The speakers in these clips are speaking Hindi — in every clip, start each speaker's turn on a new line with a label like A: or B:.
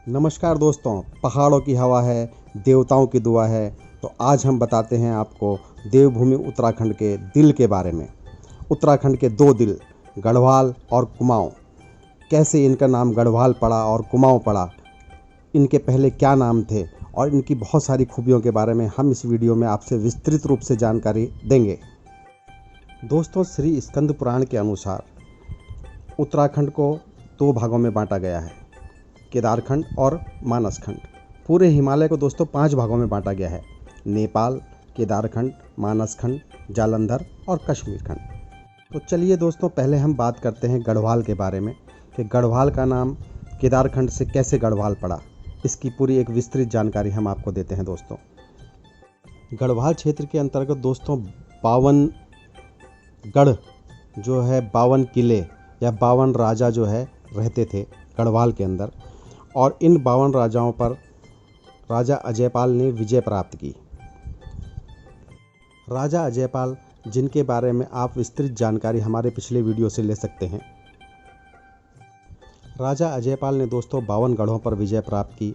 A: नमस्कार दोस्तों, पहाड़ों की हवा है, देवताओं की दुआ है। तो आज हम बताते हैं आपको देवभूमि उत्तराखंड के दिल के बारे में। उत्तराखंड के दो दिल, गढ़वाल और कुमाऊं। कैसे इनका नाम गढ़वाल पड़ा और कुमाऊं पड़ा, इनके पहले क्या नाम थे और इनकी बहुत सारी खूबियों के बारे में हम इस वीडियो में आपसे विस्तृत रूप से जानकारी देंगे। दोस्तों, श्री स्कंद पुराण के अनुसार उत्तराखंड को दो भागों में बांटा गया है, केदारखंड और मानसखंड। पूरे हिमालय को दोस्तों 5 भागों में बांटा गया है: नेपाल, केदारखंड, मानसखंड, जालंधर और कश्मीर खंड। तो चलिए दोस्तों, पहले हम बात करते हैं गढ़वाल के बारे में कि गढ़वाल का नाम केदारखंड से कैसे गढ़वाल पड़ा। इसकी पूरी एक विस्तृत जानकारी हम आपको देते हैं दोस्तों। गढ़वाल क्षेत्र के अंतर्गत दोस्तों 52 गढ़ जो है, 52 किले या 52 राजा जो है रहते थे गढ़वाल के अंदर। और इन 52 राजाओं पर राजा अजयपाल ने विजय प्राप्त की। राजा अजयपाल, जिनके बारे में आप विस्तृत जानकारी हमारे पिछले वीडियो से ले सकते हैं। राजा अजयपाल ने दोस्तों 52 गढ़ों पर विजय प्राप्त की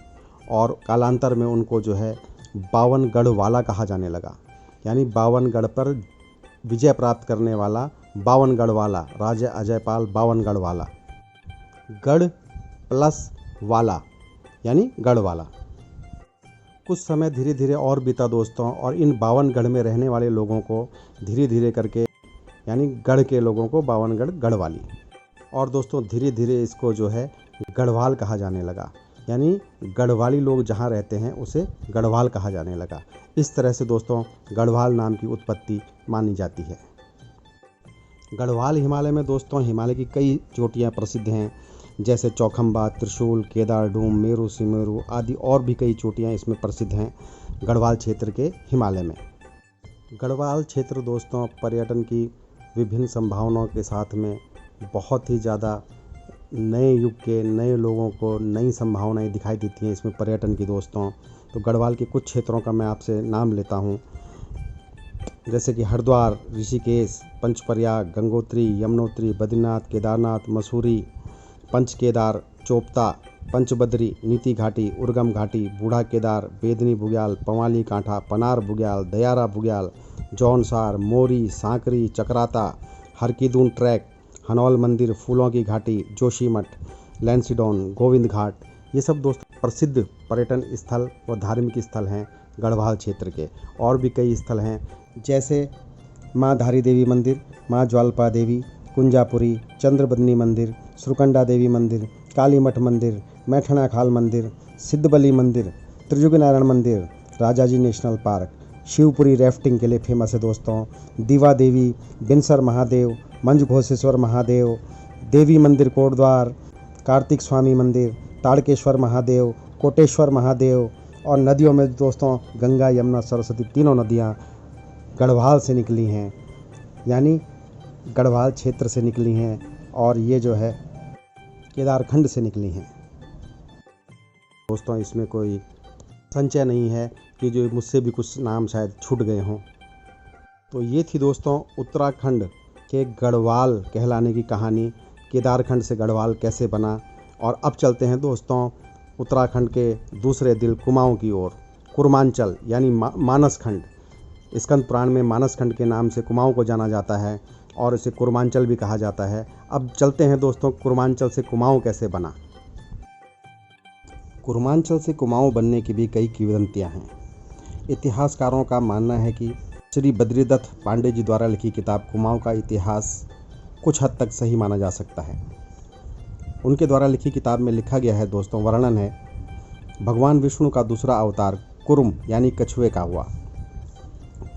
A: और कालांतर में उनको जो है 52 गढ़वाला कहा जाने लगा। यानी 52 गढ़ पर विजय प्राप्त करने वाला 52 गढ़वाला, राजा अजयपाल 52 गढ़वाला। गढ़ प्लस वाला यानी गढ़वाला। कुछ समय धीरे धीरे और बीता दोस्तों, और इन 52 गढ़ में रहने वाले लोगों को धीरे धीरे करके, यानी गढ़ के लोगों को 52 गढ़ गढ़वाली, और दोस्तों धीरे धीरे इसको जो है गढ़वाल कहा जाने लगा। यानी गढ़वाली लोग जहाँ रहते हैं उसे गढ़वाल कहा जाने लगा। इस तरह से दोस्तों गढ़वाल नाम की उत्पत्ति मानी जाती है। गढ़वाल हिमालय में दोस्तों हिमालय की कई चोटियाँ प्रसिद्ध हैं, जैसे चौखंबा, त्रिशूल, केदारडूम, मेरू सिमेरू आदि और भी कई चोटियाँ इसमें प्रसिद्ध हैं गढ़वाल क्षेत्र के हिमालय में। गढ़वाल क्षेत्र दोस्तों पर्यटन की विभिन्न संभावनाओं के साथ में बहुत ही ज़्यादा नए युग के नए लोगों को नई संभावनाएं दिखाई देती हैं इसमें पर्यटन की दोस्तों। तो गढ़वाल के कुछ क्षेत्रों का मैं आपसे नाम लेता हूँ, जैसे कि हरिद्वार, ऋषिकेश, पंचप्रयाग, गंगोत्री, यमुनोत्री, बद्रीनाथ, केदारनाथ, मसूरी, पंचकेदार, चोपता, पंचबद्री, नीति घाटी, उर्गम घाटी, बूढ़ा केदार, बेदनी बुग्याल, पवाली कांठा, पनार बुग्याल, दयारा बुग्याल, जौनसार, मोरी, सांकरी, चक्राता, हरकीदून ट्रैक, हनौल मंदिर, फूलों की घाटी, जोशीमठ, लैंसीडॉन, गोविंद घाट। ये सब दोस्तों प्रसिद्ध पर्यटन स्थल व धार्मिक स्थल हैं गढ़वाल क्षेत्र के। और भी कई स्थल हैं, जैसे माँ धारी देवी मंदिर, माँ ज्वालपा देवी, कुंजापुरी, चंद्रबदनी मंदिर, सुरकंडा देवी मंदिर, काली मठ मंदिर, मैठणा खाल मंदिर, सिद्धबली मंदिर, त्रिजुग नारायण मंदिर, Rajaji national park, Shivpuri rafting के लिए फेमस है दोस्तों, दीवा देवी, बिनसर महादेव, मंझघोषेश्वर महादेव, देवी मंदिर कोटद्वार, कार्तिक स्वामी मंदिर, ताड़केश्वर महादेव, कोटेश्वर महादेव। और नदियों में दोस्तों गंगा, यमुना, सरस्वती तीनों नदियाँ गढ़वाल से निकली हैं, यानी गढ़वाल क्षेत्र से निकली हैं, और ये जो है केदारखंड से निकली हैं दोस्तों। इसमें कोई संचय नहीं है कि जो मुझसे भी कुछ नाम शायद छूट गए हों। तो ये थी दोस्तों उत्तराखंड के गढ़वाल कहलाने की कहानी, केदारखंड से गढ़वाल कैसे बना। और अब चलते हैं दोस्तों उत्तराखंड के दूसरे दिल कुमाऊं की ओर, कुर्मांचल यानी मानसखंड। स्कंद पुराण में मानसखंड के नाम से कुमाऊं को जाना जाता है और इसे कुर्मांचल भी कहा जाता है। अब चलते हैं दोस्तों कुर्मांचल से कुमाऊं कैसे बना। कुर्मांचल से कुमाऊं बनने की भी कई किंवदंतियां हैं। इतिहासकारों का मानना है कि श्री बद्रीदत्त पांडे जी द्वारा लिखी किताब कुमाऊं का इतिहास कुछ हद तक सही माना जा सकता है। उनके द्वारा लिखी किताब में लिखा गया है दोस्तों, वर्णन है, भगवान विष्णु का दूसरा अवतार कुर्म यानी कछुए का हुआ।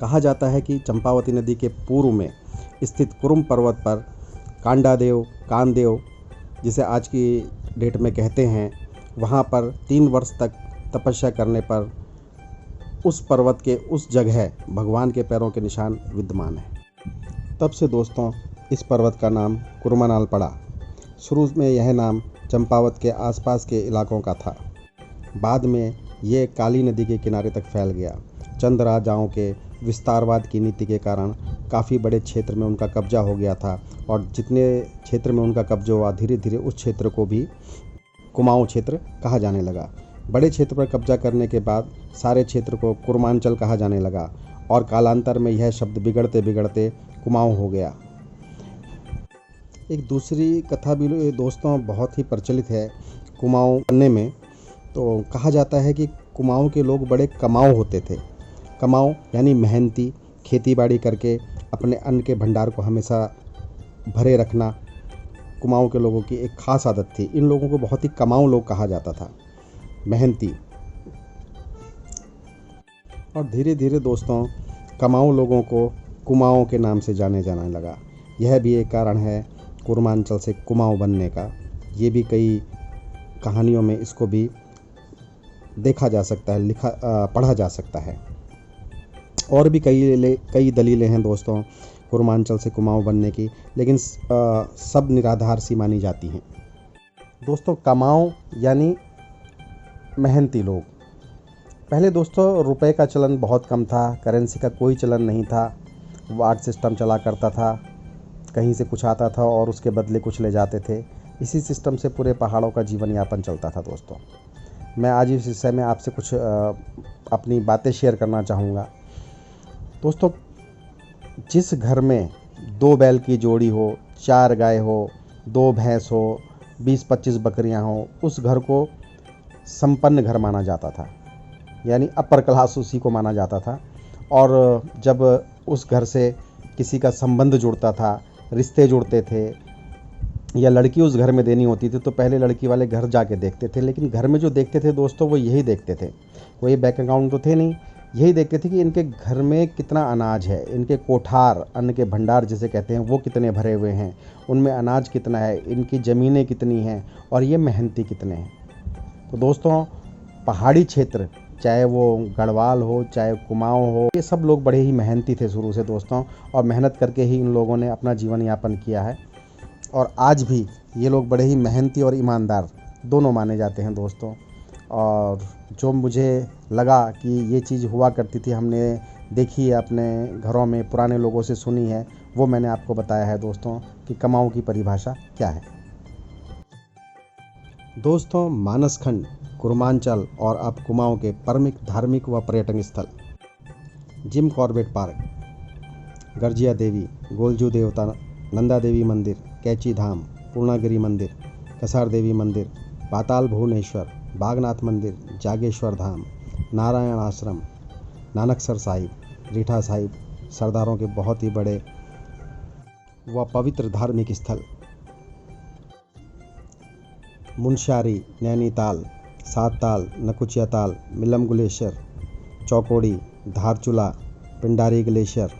A: कहा जाता है कि चंपावती नदी के पूर्व में स्थित कुर्म पर्वत पर कांडादेव, कानदेव जिसे आज की डेट में कहते हैं, वहाँ पर 3 वर्ष तक तपस्या करने पर उस पर्वत के उस जगह भगवान के पैरों के निशान विद्यमान हैं। तब से दोस्तों इस पर्वत का नाम कुर्मानाल पड़ा। शुरू में यह नाम चंपावत के आसपास के इलाकों का था, बाद में ये काली नदी के किनारे तक फैल गया। चंद राजाओं के विस्तारवाद की नीति के कारण काफ़ी बड़े क्षेत्र में उनका कब्जा हो गया था, और जितने क्षेत्र में उनका कब्जा हुआ धीरे धीरे उस क्षेत्र को भी कुमाऊं क्षेत्र कहा जाने लगा। बड़े क्षेत्र पर कब्जा करने के बाद सारे क्षेत्र को कुर्मांचल कहा जाने लगा और कालांतर में यह शब्द बिगड़ते बिगड़ते कुमाऊं हो गया। एक दूसरी कथा भी दोस्तों बहुत ही प्रचलित है कुमाऊं बनने में। तो कहा जाता है कि कुमाऊं के लोग बड़े कमाऊ होते थे। कमाऊ यानी मेहनती, खेती बाड़ी करके अपने अन्न के भंडार को हमेशा भरे रखना कुमाऊं के लोगों की एक खास आदत थी। इन लोगों को बहुत ही कमाऊ लोग कहा जाता था, मेहनती। और धीरे धीरे दोस्तों कमाऊ लोगों को कुमाऊं के नाम से जाने जाने लगा। यह भी एक कारण है कुर्मांचल से कुमाऊं बनने का। ये भी कई कहानियों में इसको भी देखा जा सकता है, पढ़ा जा सकता है। और भी कई दलीलें हैं दोस्तों कुर्मांचल से कुमाऊं बनने की, लेकिन सब निराधार सी मानी जाती हैं। दोस्तों कमाऊं यानी मेहनती लोग। पहले दोस्तों रुपए का चलन बहुत कम था, करेंसी का कोई चलन नहीं था। वाट सिस्टम चला करता था, कहीं से कुछ आता था और उसके बदले कुछ ले जाते थे। इसी सिस्टम से पूरे पहाड़ों का जीवन यापन चलता था दोस्तों। मैं आज इस विषय में आपसे कुछ अपनी बातें शेयर करना चाहूँगा। दोस्तों जिस घर में 2 बैल की जोड़ी हो, 4 गाय हो, 2 भैंस हो, 20-25 बकरियां हो, उस घर को संपन्न घर माना जाता था, यानी अपर क्लास उसी को माना जाता था। और जब उस घर से किसी का संबंध जुड़ता था, रिश्ते जुड़ते थे या लड़की उस घर में देनी होती थी, तो पहले लड़की वाले घर जाके देखते थे। लेकिन घर में जो देखते थे दोस्तों वो यही देखते थे, कोई बैंक अकाउंट तो थे नहीं, यही देखते थे कि इनके घर में कितना अनाज है, इनके कोठार, अन्न के भंडार जिसे कहते हैं, वो कितने भरे हुए हैं, उनमें अनाज कितना है, इनकी ज़मीनें कितनी हैं और ये मेहनती कितने हैं। तो दोस्तों पहाड़ी क्षेत्र, चाहे वो गढ़वाल हो चाहे कुमाऊं हो, ये सब लोग बड़े ही मेहनती थे शुरू से दोस्तों, और मेहनत करके ही इन लोगों ने अपना जीवन यापन किया है। और आज भी ये लोग बड़े ही मेहनती और ईमानदार दोनों माने जाते हैं दोस्तों। और जो मुझे लगा कि ये चीज़ हुआ करती थी, हमने देखी है अपने घरों में, पुराने लोगों से सुनी है, वो मैंने आपको बताया है दोस्तों कि कमाऊं की परिभाषा क्या है। दोस्तों मानसखंड, कुर्मांचल और अब कुमाऊं के प्रमुख धार्मिक व पर्यटन स्थल: जिम कॉर्बेट पार्क, गर्जिया देवी, गोलजू देवता, नंदा देवी मंदिर, कैची धाम, पूर्णागिरी मंदिर, कसार देवी मंदिर, पाताल भुवनेश्वर, बागनाथ मंदिर, जागेश्वर धाम, नारायण आश्रम, नानकसर साहिब, रीठा साहिब, सरदारों के बहुत ही बड़े व पवित्र धार्मिक स्थल, मुनस्यारी, नैनीताल, सातताल, नकुचिया ताल, मिलम ग्लेशियर, चौकोड़ी, धारचूला, पिंडारी ग्लेशियर।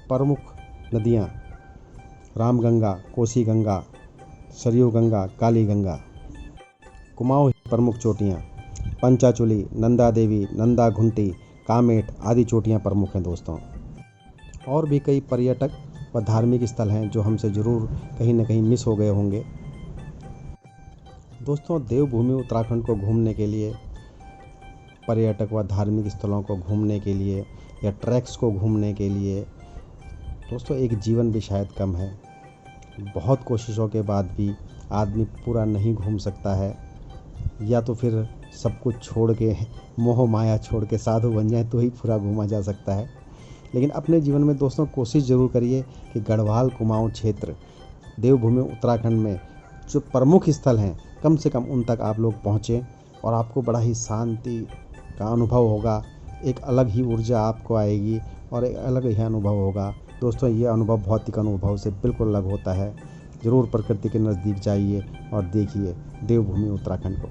A: प्रमुख नदियाँ: रामगंगा, कोसी गंगा, सरयू गंगा, काली गंगा। कुमाऊं प्रमुख चोटियाँ: पंचाचूली, नंदा देवी, नंदा घुंटी, कामेट आदि चोटियाँ प्रमुख हैं दोस्तों। और भी कई पर्यटक व धार्मिक स्थल हैं जो हमसे ज़रूर कहीं न कहीं मिस हो गए होंगे। दोस्तों देवभूमि उत्तराखंड को घूमने के लिए, पर्यटक व धार्मिक स्थलों को घूमने के लिए या ट्रैक्स को घूमने के लिए दोस्तों एक जीवन भी शायद कम है। बहुत कोशिशों के बाद भी आदमी पूरा नहीं घूम सकता है, या तो फिर सब कुछ छोड़ के, मोह माया छोड़ के साधु बन जाए तो ही पूरा घूमा जा सकता है। लेकिन अपने जीवन में दोस्तों कोशिश ज़रूर करिए कि गढ़वाल कुमाऊं क्षेत्र, देवभूमि उत्तराखंड में जो प्रमुख स्थल हैं कम से कम उन तक आप लोग पहुँचें और आपको बड़ा ही शांति का अनुभव होगा। एक अलग ही ऊर्जा आपको आएगी और एक अलग ही अनुभव होगा। दोस्तों ये अनुभव भौतिक अनुभव से बिल्कुल अलग होता है। ज़रूर प्रकृति के नज़दीक जाइए और देखिए देवभूमि उत्तराखंड को।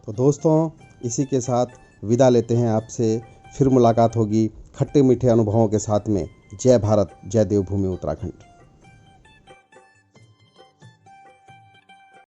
A: तो दोस्तों इसी के साथ विदा लेते हैं आपसे। फिर मुलाकात होगी खट्टे मीठे अनुभवों के साथ में। जय भारत, जय देवभूमि उत्तराखंड।